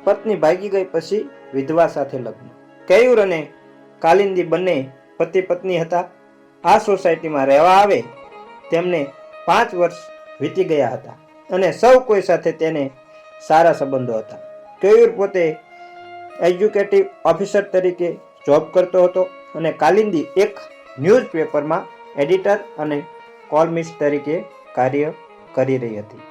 પત્ની ભાગી ગઈ પછી વિધવા સાથે લગ્ન. કેયુર અને કાલિંદી બંને પતિ પત્ની હતા. આ સોસાયટીમાં રહેવા આવે તેમને 5 વર્ષ વીતી ગયા હતા અને સૌ કોઈ સાથે તેને સારા સંબંધો હતા. કેયુર પોતે એજ્યુકેટિવ ઓફિસર તરીકે જોબ કરતો હતો અને કાલિંદી એક ન્યૂઝપેપરમાં એડિટર અને કોલમિસ્ટ તરીકે કાર્ય કરી રહી હતી.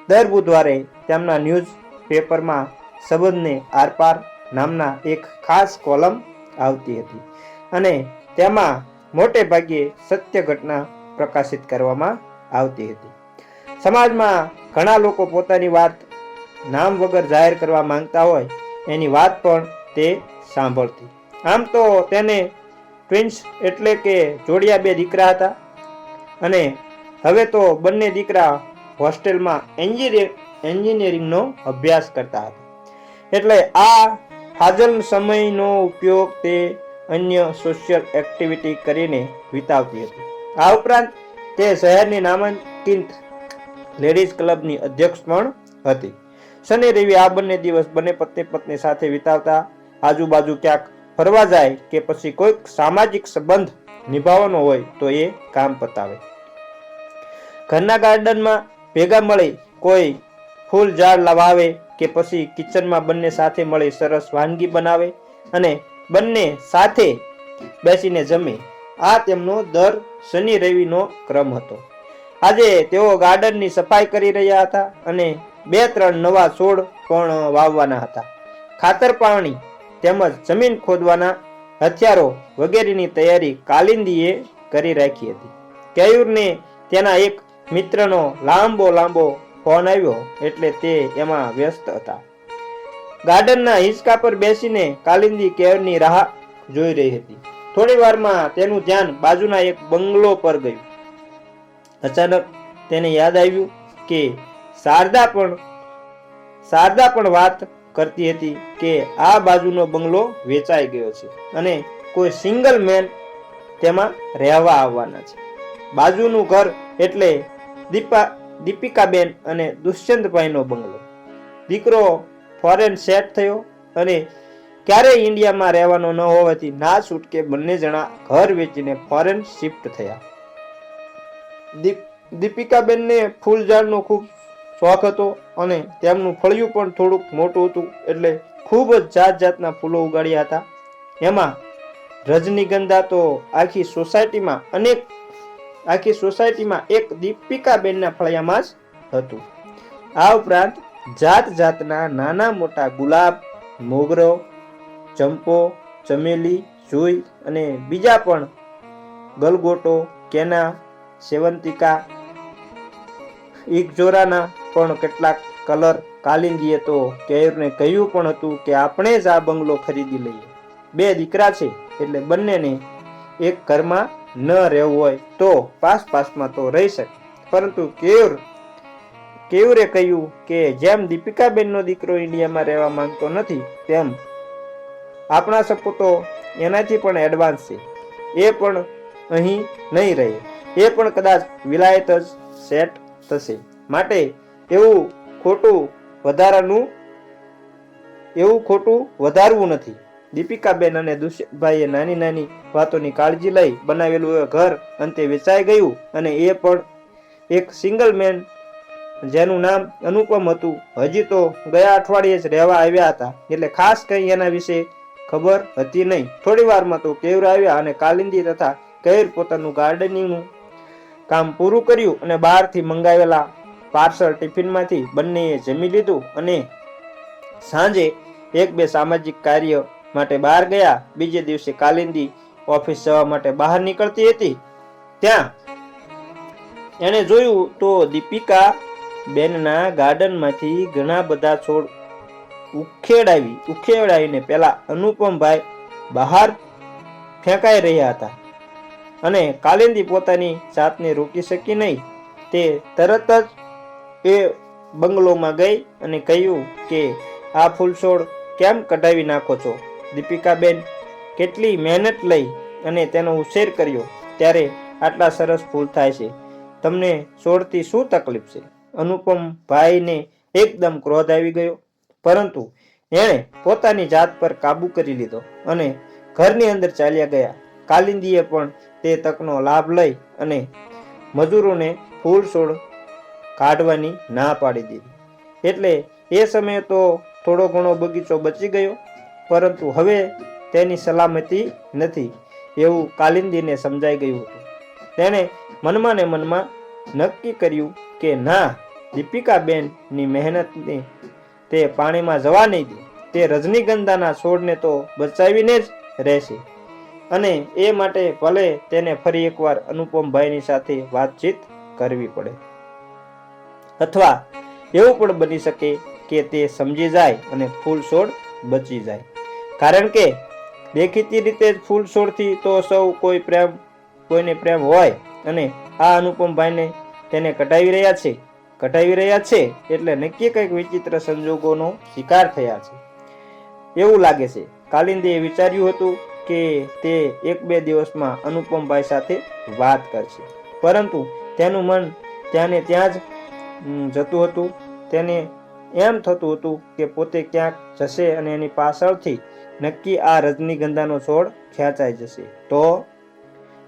દર બુધવારે તેમના ન્યૂઝ પેપરમાં સંબંધને આરપાર નામના એક ખાસ કોલમ આવતી હતી અને તેમાં મોટે ભાગે સત્ય ઘટના પ્રકાશિત કરવામાં આવતી હતી. સમાજમાં ઘણા લોકો પોતાની વાત નામ વગર જાહેર કરવા માંગતા હોય એની વાત પણ તે સાંભળતી. આમ તો તેને ટ્વિન્સ એટલે કે જોડિયા 2 દીકરા હતા અને હવે તો બંને દીકરા હોસ્ટેલમાં એન્જિનિયરિંગનો અભ્યાસ કરતા હતા. એટલે આ ફાજલ સમયનો ઉપયોગ તે અન્ય સોશિયલ એક્ટિવિટી કરીને વિતાવતી હતી. આ ઉપરાંત તે શહેરની નામાંકિત લેડીઝ ક્લબની અધ્યક્ષ પણ હતી. શનિ રવિ આ બંને દિવસ બંને પત્ની પત્ની સાથે વિતાવતા. આજુબાજુ ક્યાંક ફરવા જાય કે પછી કોઈક સામાજિક સંબંધ નિભાવવાનો હોય તો એ કામ પતાવે. ઘરના ગાર્ડનમાં ભેગા મળી કોઈ ફૂલ ઝાડ લવાવે કે પછી કિચનમાં બંને સાથે મળી સરસ વાનગી બનાવે અને બંને સાથે બેસીને જમે. આ તેમનો દર શનિ રવિનો ક્રમ હતો. આજે તેઓ ગાર્ડનની સફાઈ કરી રહ્યા હતા અને 2-3 નવા છોડ પણ વાવવાના હતા. ખાતર પાણી તેમજ જમીન ખોદવાના હથિયારો વગેરેની તૈયારી કાલિંદીએ કરી રાખી હતી. કેયુરને તેના એક મિત્રનો લાંબો ફોન આવ્યો એટલે તે એમાં વ્યસ્ત હતા. ગાર્ડનના હિંચકા પર બેસીને કાલિંદી કેયુરની રાહ જોઈ રહી હતી. થોડી વારમાં તેનું ધ્યાન બાજુના એક બંગલો પર ગયું. અચાનક તેને યાદ આવ્યું કે શારદા પણ વાત કરતી હતી કે આ બાજુનો બંગલો વેચાઈ ગયો છે અને કોઈ સિંગલ મેન તેમાં રહેવા આવવાના છે. બાજુનું ઘર એટલે દીપિકાબેન અને દુષ્યંતભાઈનો બંગલો. દીકરો ફોરેન સેટ થયો અને ક્યારેય ઇન્ડિયામાં રહેવાનો ન હોવાથી ના છૂટકે બંને જણા ઘર વેચીને ફોરેન શિફ્ટ થયા. દીપિકાબેનને ફૂલ ઝાડનો ખૂબ શોખ હતો અને તેમનું ફળિયું પણ થોડુંક મોટું હતું એટલે ખૂબ જ જાતના ફૂલો ઉગાડ્યા હતા. એમાં રજનીગંધા તો આખી સોસાયટીમાં એક દીપિકાબેનના ફળિયામાં જ હતું. આ ઉપરાંત જાતના નાના મોટા ગુલાબ, મોગરો, ચંપો, ચમેલી, જુઈ અને બીજા પણ ગલગોટો, કેના, સેવંતિકા, ઇગજોરાના પણ કેટલાક કલર. કાલિંદીએ તો કેયુરને કહ્યું પણ હતું કે આપણે જ આ બંગલો ખરીદી લઈએ. 2 દીકરા છે એટલે બંનેને એક ઘરમાં ન રહેવું હોય તો પાસમાં તો રહી શકે. પરંતુ કેયુરે કહ્યું કે જેમ દીપિકાબેનનો દીકરો ઇન્ડિયામાં રહેવા માંગતો નથી તેમ આપણા સપૂતો એનાથી પણ એડવાન્સ છે. એ પણ અહીં નહીં રહે. એ પણ કદાચ વિલાયત જ સેટ થશે. માટે એવું ખોટું વધારવું નથી. દીપિકાબેન અને દુષ્યંતભાઈએ નાની વાતોની કાળજી લઈ બનાવેલું એ ઘર અંતે વેચાઈ ગયું અને એ પણ એક સિંગલ મેન જેનું નામ અનુપમ હતું હજી તો ગયા અઠવાડિયે જ રહેવા આવ્યા હતા એટલે ખાસ કંઈ એના વિશે ખબર હતી નહીં. થોડી વારમાં તો કેયુર આવ્યા અને કાલિંદી તથા કેયુર પોતાનું ગાર્ડનિંગનું કામ પૂરું કર્યું અને બહારથી મંગાવેલા પાર્સલ ટિફિનમાંથી બંનેએ જમી લીધું અને સાંજે 1-2 સામાજિક કાર્ય માટે બહાર ગયા. બીજે દિવસે કાલિંદી ઓફિસ જવા માટે બહાર નીકળતી હતી ત્યાં એણે જોયું તો દીપિકા બેનના ગાર્ડનમાંથી ઘણા બધા છોડ ઉખેડાવીને પેલા અનુપમભાઈ બહાર ફેંકાઈ રહ્યા હતા અને કાલિંદી પોતાની જાતને રોકી શકી નહીં. તે તરત જ એ બંગલોમાં ગઈ અને કહ્યું કે આ ફૂલ છોડ કેમ કઢાવી નાખો છો? દીપિકાબેન કેટલી મહેનત લઈ અને તેનો ઉછેર કર્યો ત્યારે આટલા સરસ ફૂલ થાય છે. તમને છોડથી શું તકલીફ છે? અનુપમભાઈને એકદમ ક્રોધ આવી ગયો પરંતુ એણે પોતાની જાત પર કાબુ કરી લીધો અને ઘરની અંદર ચાલ્યા ગયા. કાલિંદીએ પણ તે તકનો લાભ લઈ અને મજૂરોને ફૂલ છોડ કાઢવાની ના પાડી દીધી. એટલે એ સમયે તો થોડો ઘણો બગીચો બચી ગયો, પરંતુ હવે તેની સલામતી નથી એવું કાલિંદીને સમજાઈ ગયું હતું. તેણે મનમાં ને મનમાં નક્કી કર્યું કે ના, દીપિકાબેનની મહેનતને તે પાણીમાં જવા નહીં દે. તે રજનીગંધાના છોડને તો બચાવીને જ રહેશે અને એ માટે ભલે તેને ફરી એકવાર અનુપમભાઈની સાથે વાતચીત કરવી પડે, અથવા એવું પણ બની શકે કે તે સમજી જાય અને ફૂલ છોડ બચી જાય. કારણ કે દેખીતી રીતે જ ફૂલ છોડથી તો સૌ કોઈને પ્રેમ હોય અને આ અનુપમભાઈને તેને કઢાવી રહ્યા છે એટલે નક્કી કંઈક વિચિત્ર સંજોગોનો શિકાર થયા છે એવું લાગે છે. કાલિંદીએ વિચાર્યું હતું કે તે 1-2 દિવસમાં અનુપમભાઈ સાથે વાત કરશે, પરંતુ તેનું મન ત્યાં જ જતું હતું. તેને એમ થતું હતું કે પોતે ક્યાંક જશે અને એની પાછળથી નક્કી આ રજનીગંધાનો છોડ ખેંચાઈ જશે તો.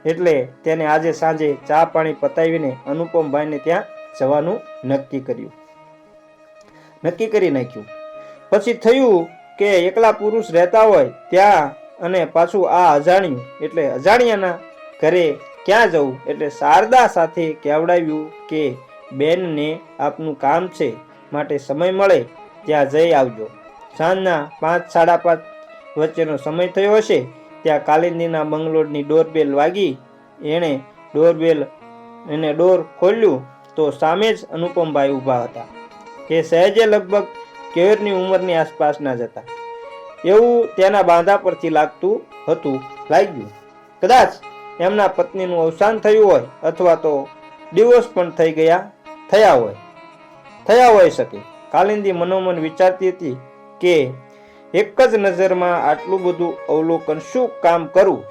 એટલે તેને આજે સાંજે ચા પાણી પતાવીને અનુપમભાઈને ત્યાં જવાનું નક્કી કરી નાખ્યું. પછી થયું કે એકલા પુરુષ રહેતા હોય ત્યાં અને પાછું આ અજાણ્યું, એટલે અજાણ્યાના ઘરે ક્યાં જવું. એટલે શારદા સાથે કહેવડાવ્યું કે બેનને આપનું કામ છે માટે સમય મળે ત્યાં જઈ આવજો. સાંજના 5-5:30 વચ્ચેનો સમય થયો હશે ત્યાં કાલિંદીના બંગલોની ડોરબેલ વાગી. એણે ડોર ખોલ્યું તો સામે જ અનુપમભાઈ ઊભા હતા. એ સહેજે લગભગ કેવરની ઉંમરની આસપાસના જ હતા એવું તેના બાંધા પરથી લાગ્યું. કદાચ એમના પત્નીનું અવસાન થયું હોય અથવા તો ડિવોર્સ પણ થયા હોય શકે. કાલિંદી મનોમન વિચારતી હતી કે એક જ નજરમાં આટલું બધું અવલોકન શું કામ કરવું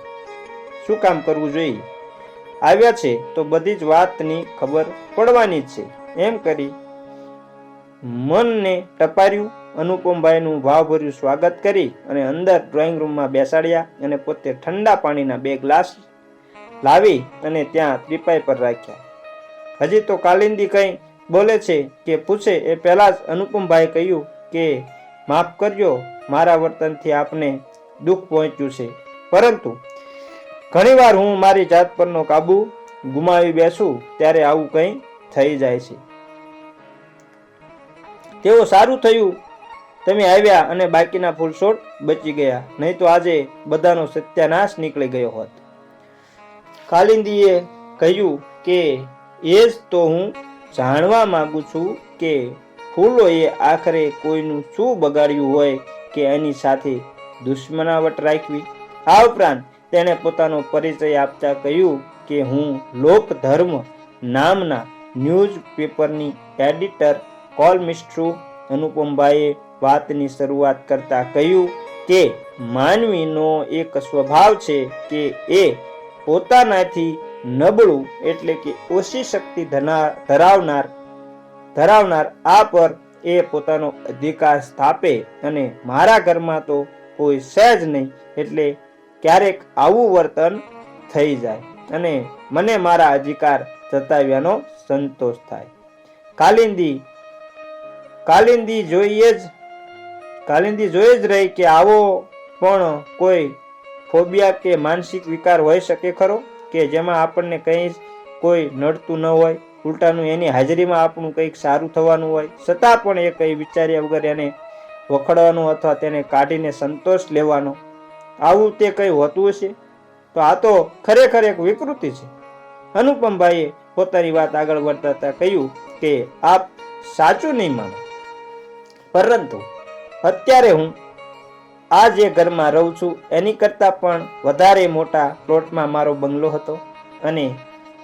જોઈએ. આવ્યા છે તો બધી જ વાતની ખબર પડવાની જ છે. એમ કરી મનને ટપાર્યું. અનુપમભાઈનું ભાવભર્યું સ્વાગત કરી અને અંદર ડ્રોઈંગ રૂમમાં બેસાડ્યા અને પોતે ઠંડા પાણીના 2 ગ્લાસ લાવી અને ત્યાં ટીપાઈ પર રાખ્યા. હજી તો કાલિંદી કંઈ બોલે છે કે પૂછે એ પહેલા જ અનુપમભાઈએ કહ્યું કે માફ કરજો, મારા વર્તનથી આપને દુઃખ પહોંચ્યું છે, પરંતુ ઘણીવાર હું મારી જાત પરનો કાબુ ગુમાવી બેસું ત્યારે આવું કંઈ થઈ જાય છે. તેઓ સારું થયું તમે આવ્યા અને બાકીના ફૂલ છોડ બચી ગયા, નહીં તો આજે બધાનો સત્યાનાશ નીકળી ગયો હોત. કાલિંદીએ કહ્યું કે એ જ તો હું જાણવા માંગુ છું કે ફૂલોએ આખરે કોઈનું શું બગાડ્યું હોય કે એની સાથે દુશ્મનાવટ રાખવી. આ ઉપરાંત તેણે પોતાનો પરિચય આપતા કહ્યું કે હું લોકધર્મ નામના ન્યૂઝપેપરની એડિટર કોલમિસ્ટ છું. અનુપમભાઈએ વાતની શરૂઆત કરતા કહ્યું કે માનવીનો એક સ્વભાવ છે કે એ પોતાનાથી નબળું એટલે કે ઓછી શક્તિ ધરાવનાર આ પર એ પોતાનો અધિકાર સ્થાપે, અને મારા ઘરમાં તો કોઈ સહેજ નહીં, એટલે ક્યારેક આવું વર્તન થઈ જાય અને મને મારા અધિકાર જતાવ્યાનો સંતોષ થાય. કાલિંદી જોઈ જ રહી કે આવો પણ કોઈ ફોબિયા કે માનસિક વિકાર હોઈ શકે ખરો, કે જેમાં આપણને કંઈ કોઈ નડતું ન હોય, ઉલટાનું એની હાજરીમાં આપણું કંઈક સારું થવાનું હોય, છતાં પણ એ કંઈ વિચાર્યા વગર એને વખડવાનું અથવા તેને કાઢીને સંતોષ લેવાનો. આવું તે કંઈ હોતું હશે તો આ તો ખરેખર એક વિકૃતિ છે. અનુપમભાઈએ પોતાની વાત આગળ વધારતા કહ્યું કે આપ સાચું નહીં માનો, પરંતુ અત્યારે હું આ જે ઘરમાં રહું છું એની કરતાં પણ વધારે મોટા પ્લોટમાં મારો બંગલો હતો અને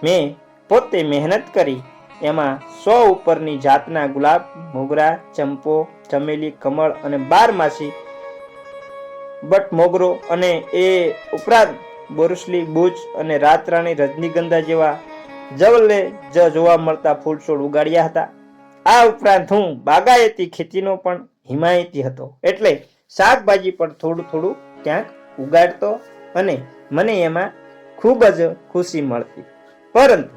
મેં પોતે મહેનત કરી એમાં 100 ઉપરની જાતના ગુલાબ, મોગરા, ચંપો, ચમેલી, કમળ અને 12 બટ મોગરો અને એ ઉપરાંત બોરસલી, બુચ અને રાતરાણી, રજનીગંધા જેવા જવલ્લે જોવા મળતા ફૂલ છોડ ઉગાડ્યા હતા. આ ઉપરાંત હું બાગાયતી ખેતીનો પણ હિમાયતી હતો, એટલે શાકભાજી પણ થોડું થોડું ક્યાંક ઉગાડતો અને મને એમાં ખૂબ જ ખુશી મળતી. પરંતુ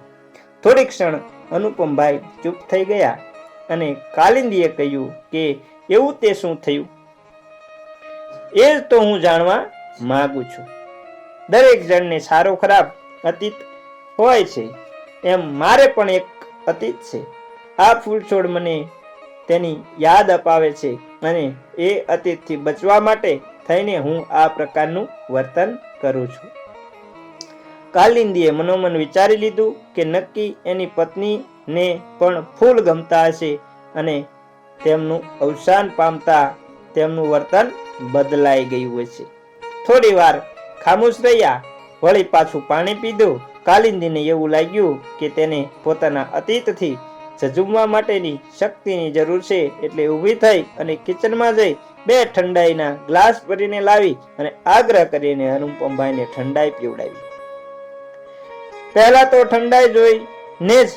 થોડી ક્ષણ અનુપમભાઈ ચૂપ થઈ ગયા અને કાલિંદીએ કહ્યું કે એવું તે શું થયું? એ જ તો હું જાણવા માંગુ છું. દરેક જણને સારો ખરાબ અતીત હોય છે, એમ મારે પણ એક અતીત છે. આ ફૂલ છોડ મને તેની યાદ અપાવે છે અને એ અતીતથી બચવા માટે થઈને હું આ પ્રકારનું વર્તન કરું છું. કાલિંદીએ મનોમન વિચારી લીધું કે નક્કી એની પત્નીને પણ ફૂલ ગમતા હશે અને તેમનું અવસાન પામતા તેમનું વર્તન બદલાઈ ગયું હશે. થોડી વાર ખામોશ રહ્યા, વળી પાછું પાણી પીધું. કાલિંદીને એવું લાગ્યું કે તેને પોતાના અતીતથી ઝઝૂમવા માટેની શક્તિની જરૂર છે, એટલે ઊભી થઈ અને કિચનમાં જઈ 2 ઠંડાઈના ગ્લાસ ભરીને લાવી અને આગ્રહ કરીને અનુપમભાઈને ઠંડાઈ પીવડાવી. પહેલા તો ઠંડાઈ જોઈને જ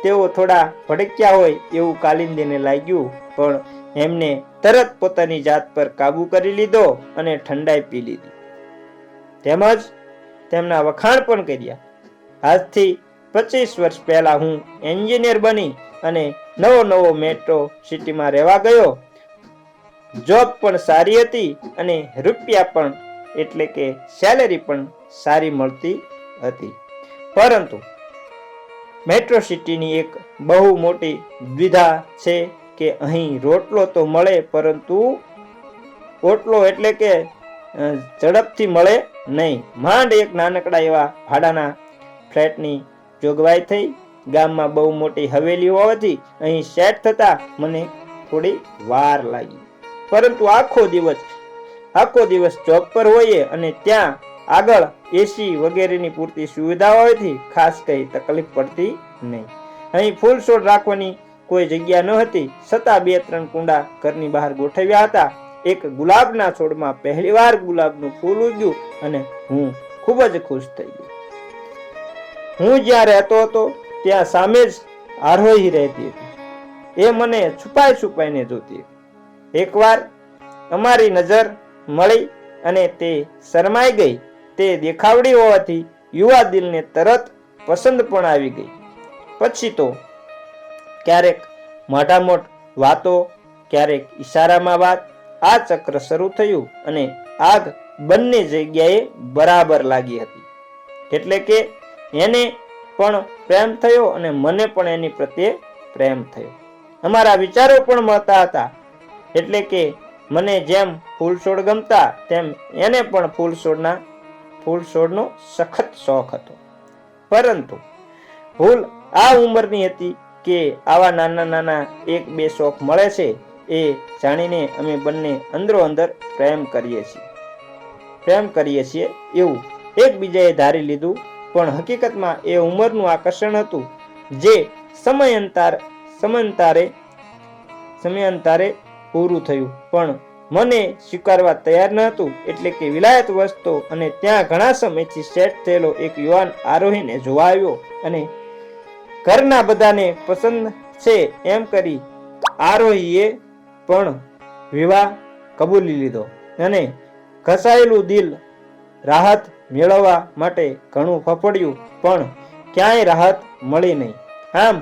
તેઓ થોડા ભડક્યા હોય એવું કાલિંદીને લાગ્યું, પણ એમને તરત પોતાની જાત પર કાબુ કરી લીધો અને ઠંડાઈ પી લીધી. તેમજ તેમના વખાણ પણ કર્યા. આજથી 25 વર્ષ પહેલા હું એન્જિનિયર બની અને નવો મેટ્રો સિટીમાં રહેવા ગયો. જોબ પણ સારી હતી અને રૂપિયા પણ એટલે કે સેલેરી પણ સારી મળતી હતી. પરંતુ મેટ્રો સિટીની એક બહુ મોટી દ્વિધા છે કે અહીં રોટલો તો મળે, પરંતુ ઓટલો એટલે કે ઝડપથી મળે નહીં. માંડ એક નાનકડા એવા ભાડાના ફ્લેટની જોગવાઈ થઈ. ગામમાં બહુ મોટી હવેલી હોવાથી અહીં સેટ થતા મને થોડી વાર લાગી. પરંતુ આખો દિવસ જોબ પર હોઈએ અને ત્યાં આગળ એસી વગેરેની પૂરતી સુવિધા હોવાથી ખાસ કઈ તકલીફ પડતી નહીં. અહીં ફૂલ છોડ રાખવાની કોઈ જગ્યા ન હતી, છતાં 2-3 કુંડા ઘરની બહાર ગોઠવ્યા હતા. એક ગુલાબના છોડમાં પહેલીવાર ગુલાબનું ફૂલ ઉગ્યું અને હું ખૂબ જ ખુશ થઈ ગયો. હું જ્યાં રહેતો હતો ત્યાં સામે જ આરોહી રહેતી હતી. એ મને છુપાઈને જોતી હતી. એકવાર અમારી નજર મળી અને તે શરમાઈ ગઈ. તે દેખાવડી હોવાથી યુવા દિલને તરત પસંદ પણ આવી ગઈ. પછી તો ક્યારેક મોઢામોઢ વાતો, ક્યારેક ઈશારામાં વાત, આ ચક્ર શરૂ થયું અને આગ બંને જગ્યાએ બરાબર લાગી હતી. એટલે કે એને પણ પ્રેમ થયો અને મને પણ એની પ્રત્યે પ્રેમ થયો. અમારા વિચારો પણ મળતા હતા. એટલે કે મને જેમ ફૂલ છોડ ગમતા તેમ એને પણ ફૂલ છોડનો સખત શોખ હતો. પરંતુ ભૂલ આ ઉંમરની હતી કે આવા નાના 1-2 શોખ મળે છે એ જાણીને અમે બંને અંદરો અંદર પ્રેમ કરીએ છીએ એવું એકબીજાએ ધારી લીધું. પણ હકીકતમાં એ ઉંમરનું આકર્ષણ હતું જે સમયાંતરે પૂરું થયું, પણ મને સ્વીકારવા તૈયાર ન હતું. એટલે કે વિલાયત વસતો અને ત્યાં ઘણા સમયથી સેટ થયેલો એક યુવાન આરોહીને જોવા આવ્યો અને ઘરના બધાને પસંદ છે એમ કરી આરોહીએ પણ વિવાહ કબૂલી લીધો અને ઘસાયેલું દિલ રાહત મેળવવા માટે ઘણું ફફડ્યું, પણ ક્યાંય રાહત મળી નહીં. આમ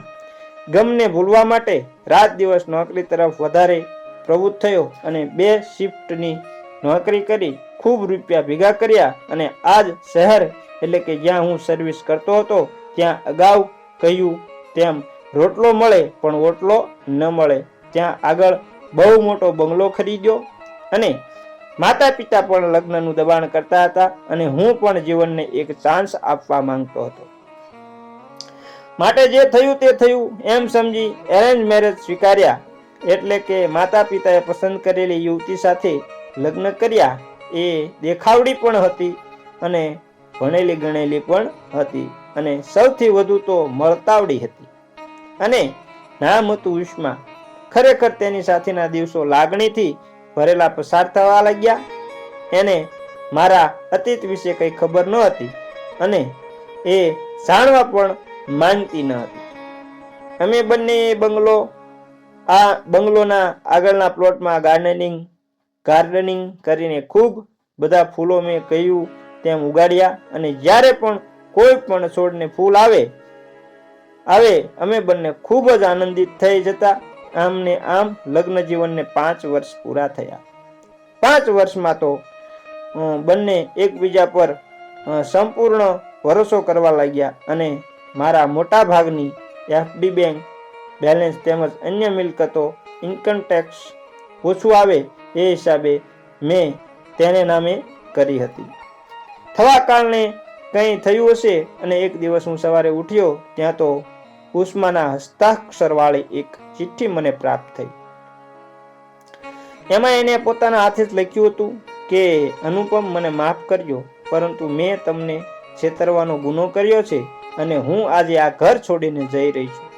ગમને ભૂલવા માટે રાત દિવસ નોકરી તરફ વધારે પ્રવૃત્ત થયો અને 2 શિફ્ટની નોકરી કરી ખૂબ રૂપિયા ભેગા કર્યા અને આજ શહેર એટલે કે જ્યાં હું સર્વિસ કરતો હતો ત્યાં અગાઉ કહ્યું તેમ રોટલો મળે પણ ઓટલો ન મળે ત્યાં આગળ બહુ મોટો બંગલો ખરીદ્યો અને માતા પિતા પણ લગ્નનું દબાણ કરતા હતા અને હું પણ જીવનને એક ચાન્સ આપવા માંગતો હતો. માટે જે થયું તે થયું એમ સમજી એરેન્જ મેરેજ સ્વીકાર્યા. એટલે કે માતા પિતાએ પસંદ કરેલી યુવતી સાથે લગ્ન કર્યા. એ દેખાવડી પણ હતી અને ભણેલી ગણેલી પણ હતી અને સૌથી વધુ તો મળતાવડી હતી અને નામ હતું ઉષ્મા. ખરેખર તેની સાથેના દિવસો લાગણીથી ભરેલા પસાર થવા લાગ્યા. એને મારા અતીત વિશે કઈ ખબર ન હતી અને એ જાણવા પણ માંગતી ન હતી. અમે બંને બંગલો આ બંગલોના આગળના પ્લોટમાં ગાર્ડનિંગ કરીને ખૂબ બધા ફૂલો મેં કહ્યું તેમ ઉગાડ્યા અને જ્યારે પણ કોઈ પણ છોડને ફૂલ આવે અમે બંને ખૂબ જ આનંદિત થઈ જતા. આમને આમ લગ્ન જીવનને 5 વર્ષ પૂરા થયા. 5 વર્ષમાં તો બંને એકબીજા પર સંપૂર્ણ ભરોસો કરવા લાગ્યા અને મારા મોટા ભાગની એફડી બેંક બેલેન્સ તેમજ અન્ય મિલકતો ઇન્કમ ટેક્સ ઓછું આવે એ હિસાબે મેં તેને નામે કરી હતી. થવા કારણે કંઈ થયું હશે અને એક દિવસ હું સવારે ઉઠ્યો ત્યાં તો ઉષ્માના હસ્તાક્ષરવાળી એક ચિઠ્ઠી મને પ્રાપ્ત થઈ. એમાં એને પોતાના હાથે જ લખ્યું હતું કે અનુપમ, મને માફ કરજો, પરંતુ મેં તમને છેતરવાનો ગુનો કર્યો છે અને હું આજે આ ઘર છોડીને જઈ રહી છું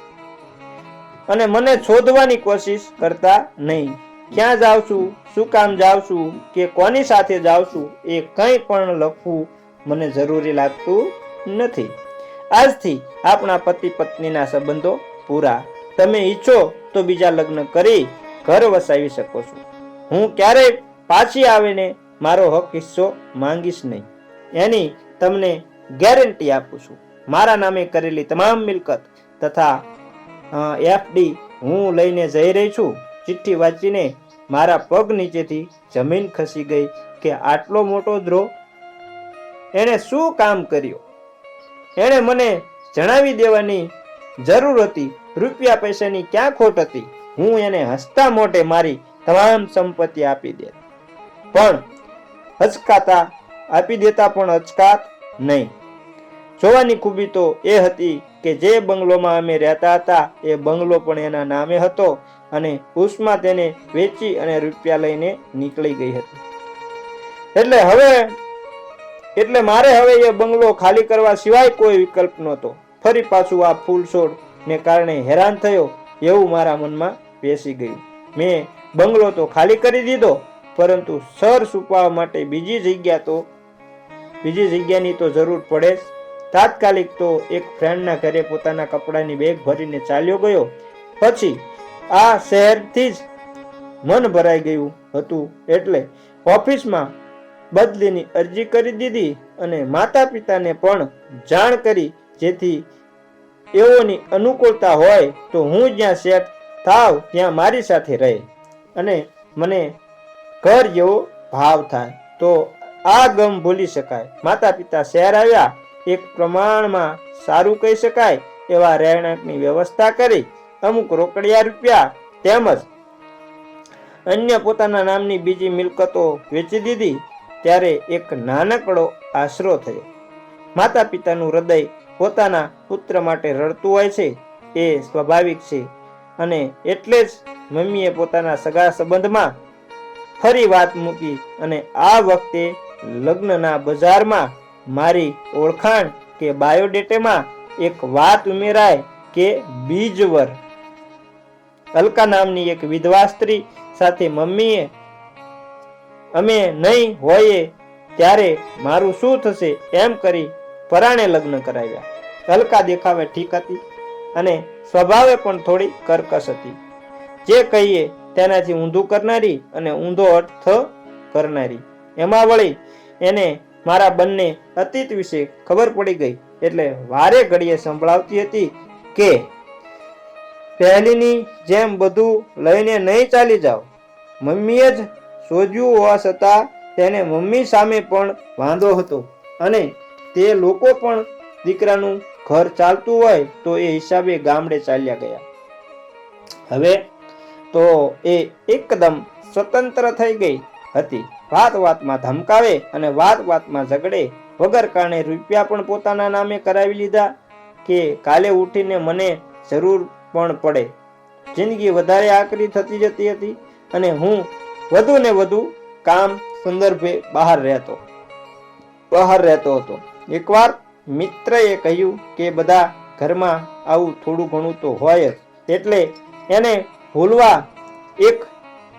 અને મને શોધવાની કોશિશ કરતા નહીં. ક્યાં જાઉં છું, શું કામ જાઉં છું કે કોની સાથે જાઉં છું એ કંઈ પણ લખવું મને જરૂરી લાગતું નથી. આજથી આપણા પતિ પત્નીના સંબંધો પૂરા. તમે ઈચ્છો તો બીજા લગ્ન કરી ઘર વસાવી શકો છો. હું ક્યારેય પાછી આવીને મારો હક હિસ્સો માંગીશ નહીં, એની તમને ગેરંટી આપું છું. મારા નામે કરેલી તમામ મિલકત તથા એફડી હું લઈને જઈ રહી છું. ચિઠ્ઠી વાંચીને મારા પગ નીચેથી જમીન ખસી ગઈ કે આટલો મોટો દ્રોહ એણે શું કામ કર્યો? એણે મને જણાવી દેવાની જરૂર હતી. રૂપિયા પૈસાની ક્યાં ખોટ હતી? હું એને હસતા મોઢે મારી તમામ સંપત્તિ આપી દેત, પણ આપી દેતા પણ અચકાત નહીં. જોવાની ખૂબી તો એ હતી કે જે બંગલોમાં અમે રહેતા હતા એ બંગલો પણ એના નામે હતો અને ઉષ્મા તેને વેચી અને રૂપિયા લઈને નીકળી ગઈ હતી. એટલે મારે હવે એ બંગલો ખાલી કરવા સિવાય કોઈ વિકલ્પ નહોતો. ફરી પાછું આ ફૂલ છોડ ને કારણે હેરાન થયો એવું મારા મનમાં બેસી ગયું. મેં બંગલો તો ખાલી કરી દીધો, પરંતુ સર છુપાવવા માટે બીજી જગ્યાની તો જરૂર પડે જ. તાત્કાલિક તો એક ફ્રેન્ડના ઘરે પોતાના કપડાની બેગ ભરીને ચાલ્યો ગયો. પછી આ શહેરથી જ મન ભરાઈ ગયું હતું એટલે ઓફિસમાં બદલીની અરજી કરી દીધી અને માતા પિતાને પણ જાણ કરી, જેથી એઓની અનુકૂળતા હોય તો હું જ્યાં સેટ થાવ ત્યાં મારી સાથે રહે અને મને ઘર જેવો ભાવ થાય તો આ ગમ ભૂલી શકાય. માતા પિતા શહેર આવ્યા. એક પ્રમાણમાં સારું કહી શકાય એવા રહેણાંકની વ્યવસ્થા કરી, અમુક રોકડિયા રૂપિયા તેમજ અન્ય પોતાના નામની બીજી મિલકતો વેચી દીધી. ત્યારે એક નાનકડો આશરો થયો. માતા પિતાનું હૃદય પોતાના પુત્ર માટે રડતું હોય છે એ સ્વાભાવિક છે અને એટલે જ મમ્મીએ પોતાના સગા સંબંધમાં ફરી વાત મૂકી અને આ વખતે લગ્નના બજારમાં મારી ઓળખાણ કે બાયોડેટામાં એક વાત ઉમેરાય કે બીજવર. અલકા નામની એક વિધવા સ્ત્રી સાથે મમ્મીએ અમે નહીં હોઈએ ત્યારે મારું શું થશે એમ કરી પરાણે લગ્ન કરાવ્યા. અલકા દેખાવે ઠીક હતી અને સ્વભાવે પણ થોડી કર્કશ હતી. જે કહીએ તેનાથી ઊંધું કરનારી અને ઊંધો અર્થ કરનારી. એમાં વળી એને મારા બંને અતીત વિશે ખબર પડી ગઈ એટલે વારે ઘડીએ સંભળાવતી હતી કે પહેલીની જેમ બધું લઈને નહીં ચાલી જાવ. મમ્મીએ જ શોધ્યું હોવા છતાં તેને મમ્મી સામે પણ વાંધો હતો અને તે લોકો પણ દીકરાનું ઘર ચાલતું હોય તો એ હિસાબે ગામડે ચાલ્યા ગયા. હવે તો એ એકદમ સ્વતંત્ર થઈ ગઈ હતી. વાત વાતમાં ધમકાવે અને વાત વાતમાં ઝઘડે. વગર કારણે રૂપિયા પણ પોતાના નામે કરાવી લીધા કે કાલે ઉઠીને મને જરૂર પણ પડે. જિંદગી વધારે આકરી થતી જતી હતી અને હું વધુ ને વધુ કામ સંદર્ભે બહાર રહેતો હતો. એકવાર મિત્રએ કહ્યું કે બધા ઘરમાં આવું થોડું ઘણું તો હોય જ, એટલે એને ભૂલવા એક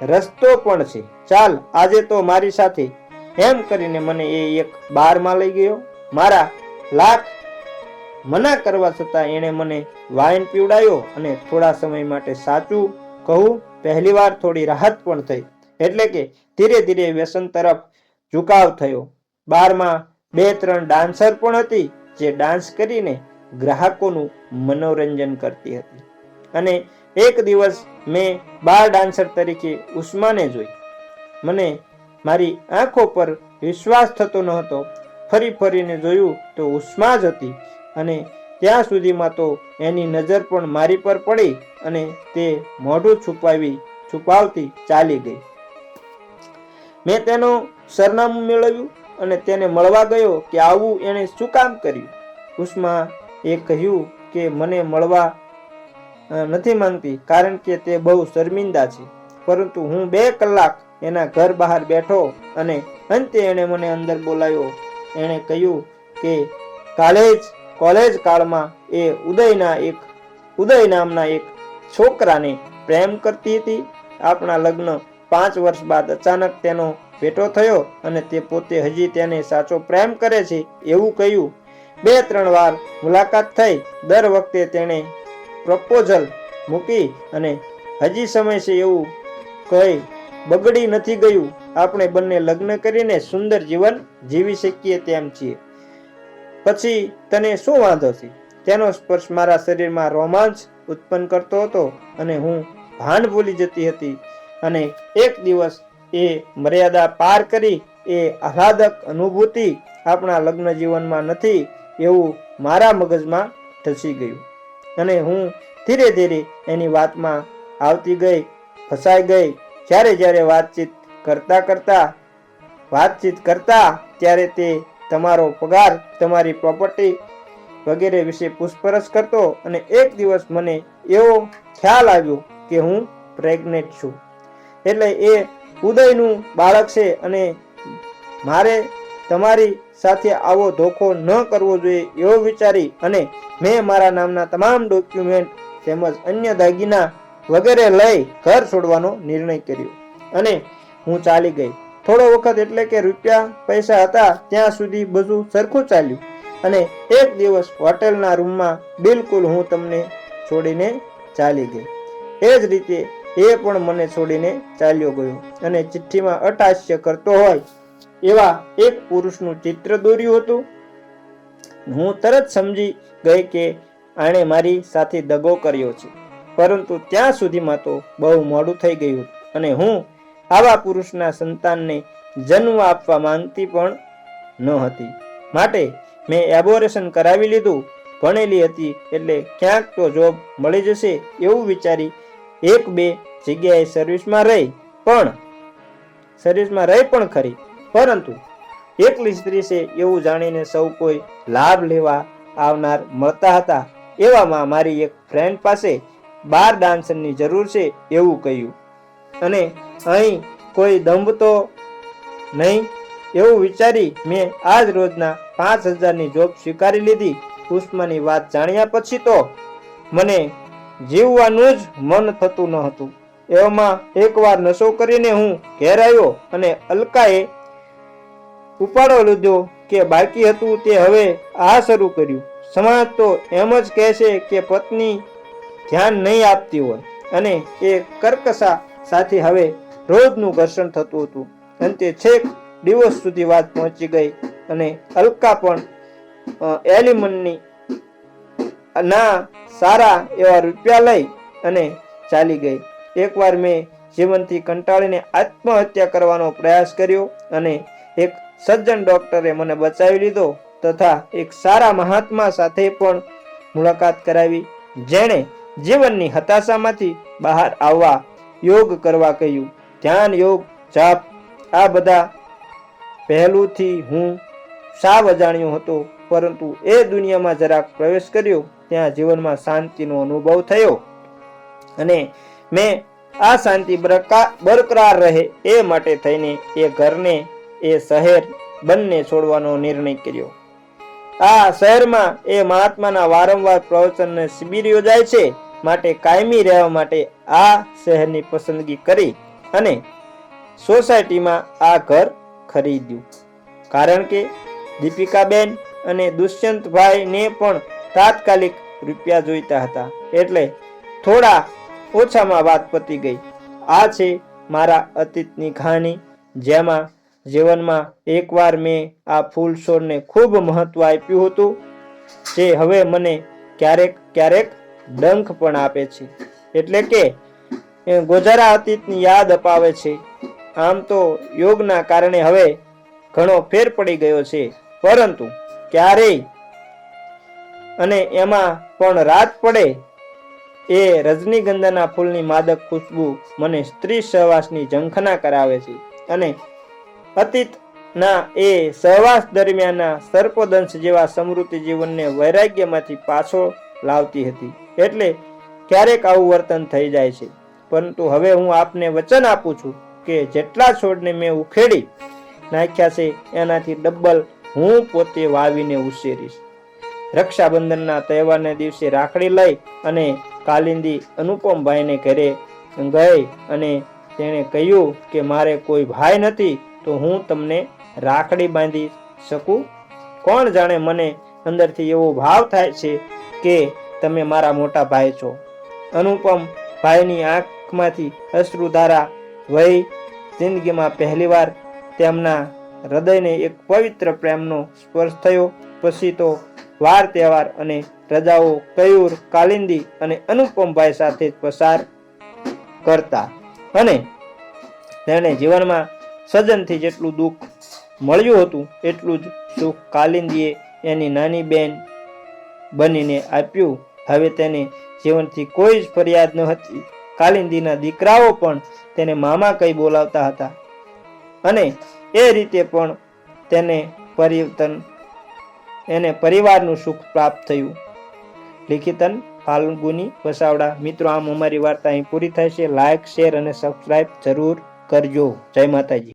રસ્તો પણ છે. ચાલ આજે તો મારી સાથે, એમ કરીને મને એ એક બારમાં લઈ ગયો. મારા લાખ મના કરવા છતાં એણે મને વાઈન પીવડાયો અને થોડા સમય માટે સાચું કહું પહેલીવાર થોડી રાહત પણ થઈ, એટલે કે ધીરે ધીરે વ્યસન તરફ ઝુકાવ થયો. બારમાં 2-3 ડાન્સર પણ હતી જે ડાન્સ કરીને ગ્રાહકોનું મનોરંજન કરતી હતી. અને એક દિવસ મેં બાર ડાન્સર તરીકે ઉષ્માને જોઈ. મને મારી આંખો પર વિશ્વાસ થતો ન હતો. ફરી ફરીને જોયું તો ઉષ્મા જ હતી, અને ત્યાં સુધીમાં તો એની નજર પણ મારી પર પડી અને તે મોઢું છુપાવતી ચાલી ગઈ. મેં તેનું સરનામું મેળવ્યું અને તેને મળવા ગયો કે આવું એણે શું કામ કર્યું. ઉષ્મા એ કહ્યું કે મને મળવા નથી માંગતી કારણ કે તે બહુ શર્મિંદા છે. પરંતુ હું 2 કલાક એના ઘર બહાર બેઠો અને અંતે એણે મને અંદર બોલાવ્યો. એણે કહ્યું કે કોલેજ કાળમાં એ ઉદય નામના એક છોકરાને પ્રેમ કરતી હતી. આપણા લગ્ન 5 વર્ષ બાદ અચાનક તેનો ભેટો થયો અને તે પોતે હજી તેને સાચો પ્રેમ કરે છે એવું કહ્યું. 2-3 વાર મુલાકાત થઈ. દર વખતે તેણે પ્રપોઝલ મૂકી અને હજી સમય છે એવું કહી બગડી નથી ગયું. આપણે બંને લગ્ન કરીને સુંદર જીવન જીવી શકીએ તેમ છીએ. પછી તને શું વાંધો છે? તેનો સ્પર્શ મારા શરીરમાં રોમાંચ ઉત્પન્ન કરતો હતો અને હું ભાન ભૂલી જતી હતી. અને એક દિવસ એ મર્યાદા પાર કરી એ આહ્લાદક અનુભૂતિ આપણા લગ્ન જીવનમાં નથી એવું મારા મગજમાં ઠસી ગયું. અને હું ધીરે ધીરે એની વાતમાં આવતી ગઈ, ફસાઈ ગઈ. જ્યારે વાતચીત કરતા ત્યારે તે તમારો પગાર, તમારી પ્રોપર્ટી વગેરે વિશે પૂછપરછ કરતો. અને એક દિવસ મને એવો ખ્યાલ આવ્યો કે હું પ્રેગ્નેન્ટ છું. એટલે એ ઉદયનું બાળક છે અને મારે તમારી સાથે આવો ધોખો ન કરવો જોઈએ એવો વિચારી અને મેં મારા નામના તમામ ડોક્યુમેન્ટ તેમજ અન્ય દાગીના વગેરે લઈ ઘર છોડવાનો નિર્ણય કર્યો અને હું ચાલી ગઈ. થોડો વખત એટલે કે રૂપિયા પૈસા હતા ત્યાં સુધી બધું સરખું ચાલ્યું. અને એક દિવસ હોટેલના રૂમમાં બિલકુલ હું તમને છોડીને ચાલી ગઈ. એ જ રીતે એ પણ મને છોડીને ચાલ્યો ગયો અને ચિઠ્ઠીમાં અટ્ટહાસ્ય કરતો હોય એવા એક પુરુષનું ચિત્ર દોર્યું હતું. હું તરત સમજી ગઈ કે આણે મારી સાથે દગો કર્યો છે. પરંતુ ત્યાં સુધીમાં તો બહુ મોડું થઈ ગયું અને હું આવા પુરુષના સંતાનને જન્મ આપવા માંગતી પણ ન હતી. માટે મેં એબોરેશન કરાવી લીધું. ભણેલી હતી એટલે ક્યાંક તો જોબ મળી જશે એવું વિચારી 1-2 જગ્યાએ સર્વિસમાં રહી પણ ખરી. પરંતુ એકલી સ્ત્રી છે એવું જાણીને સૌ કોઈ લાભ લેવા આવનાર મળતા હતા. એવામાં મારી એક ફ્રેન્ડ પાસે 12 ડાન્સરની જરૂર છે એવું કહ્યું અને અહીં કોઈ દંભ તો નહીં એવું વિચારી મેં આજ રોજના 5000ની જોબ સ્વીકારી લીધી. ઉષ્માની વાત જાણ્યા પછી તો મને જીવવાનું જ મન થતું ન હતું. એવામાં એકવાર નશો કરીને હું ઘેર આવ્યો અને અલકાએ ઉપાડો લીધો કે બાકી હતું તે હવે આ શરૂ કર્યું. સમાજ તો એમ જ કહે છે કે પત્ની ધ્યાન નહીં આપતી હોય અને એ કર્કશા સાથે હવે રોજનું ઘર્ષણ થતું હતું. અંતે છેક દિવસ સુધી વાત પહોંચી ગઈ અને અલકા પણ એલિમનની ના સારા એવા રૂપિયા લઈ અને ચાલી ગઈ. એકવાર મેં જીવનથી કંટાળીને આત્મહત્યા કરવાનો પ્રયાસ કર્યો અને એક સજ્જન ડોક્ટરે મને બચાવી લીધો તથા એક સારા મહાત્મા સાથે પણ મુલાકાત કરાવી જેણે જીવનની હતાશામાંથી બહાર આવવા યોગ કરવા કહ્યું. ધ્યાન, યોગ, જાપ આ બધા પહેલુંથી હું સાવ અજાણ્યો હતો. પરંતુ એ દુનિયામાં જરાક પ્રવેશ કર્યો ત્યાં જીવનમાં શાંતિનો અનુભવ થયો અને મેં આ શાંતિ બરકરાર રહે એ માટે થઈને એ ઘરને એ શહેર બંને છોડવાનો નિર્ણય કર્યો. આ શહેરમાં એ મહાત્માના વારંવાર પ્રવચન અને શિબિર યોજાય છે માટે કાયમી રહેવા માટે આ શહેરની પસંદગી કરી અને સોસાયટીમાં આ ઘર ખરીદ્યું. કારણ કે દીપિકાબેન અને દુષ્યંતભાઈને પણ તાત્કાલિક રૂપિયા જોઈતા હતા. એટલે થોડા ઓછામાં વાત પતી ગઈ. આ છે મારા અતીતની કહાની, જેમાં જીવનમાં એકવાર મેં આ ફૂલ છોડને ખૂબ મહત્વ આપ્યું હતું, જે હવે મને ક્યારેક ક્યારેક ડંખ પણ આપે છે, એટલે કે ગોજારા અતીતની યાદ અપાવે છે. આમ તો યોગના કારણે હવે ઘણો ફેર પડી ગયો છે, પરંતુ ક્યારેય અને એમાં પણ રાત પડે એ રજનીગંધાના ફૂલની માદક ખુશ્બુ મને સ્ત્રી સહવાસની ઝંખના કરાવે છે, અને અતીતના એ સહવાસ દરમિયાનના સર્પદંશ જેવા સમૃદ્ધિ જીવનને વૈરાગ્યમાંથી પાછો લાવતી હતી. એટલે ક્યારેક આવું વર્તન થઈ જાય છે, પરંતુ હવે હું આપને વચન આપું છું કે જેટલા છોડને મેં ઉખેડી નાખ્યા છે એનાથી ડબલ હું પોતે વાવીને ઉછેરીશ. રક્ષાબંધનના તહેવારના દિવસે રાખડી લઈ અને કાલિંદી અનુપમભાઈને ઘરે ગઈ અને તેણે કહ્યું કે મારે કોઈ ભાઈ નથી, તો હું તમને રાખડી બાંધી શકું. કોણ જાણે મને અંદરથી એવો ભાવ થાય છે કે તમે મારા મોટા ભાઈ છો. અનુપમ ભાઈની આંખમાંથી અશ્રુધારા વહી. જિંદગીમાં પહેલીવાર તેમના હૃદયને એક પવિત્ર પ્રેમનો સ્પર્શ થયો. પછી તો વાર તહેવાર અને રજાઓ કયુર, કાલિંદી અને અનુપમભાઈ સાથે જ પસાર કરતા, અને તેણે જીવનમાં સજનથી જેટલું દુઃખ મળ્યું હતું એટલું જ સુખ કાલિંદીએ એની નાની બેન બનીને આપ્યું. હવે તેને જીવનથી કોઈ જ ફરિયાદ ન હતી. કાલિંદીના દીકરાઓ પણ તેને મામા કહી બોલાવતા હતા, અને એ રીતે પણ એને પરિવારનું સુખ પ્રાપ્ત થયું. લિખિતન ફાલ્ગુની વસાવડા. મિત્રો, આમ અમારી વાર્તા અહીં પૂરી થાય છે. લાઈક, શેર અને સબસ્ક્રાઇબ જરૂર કરજો. જય માતાજી.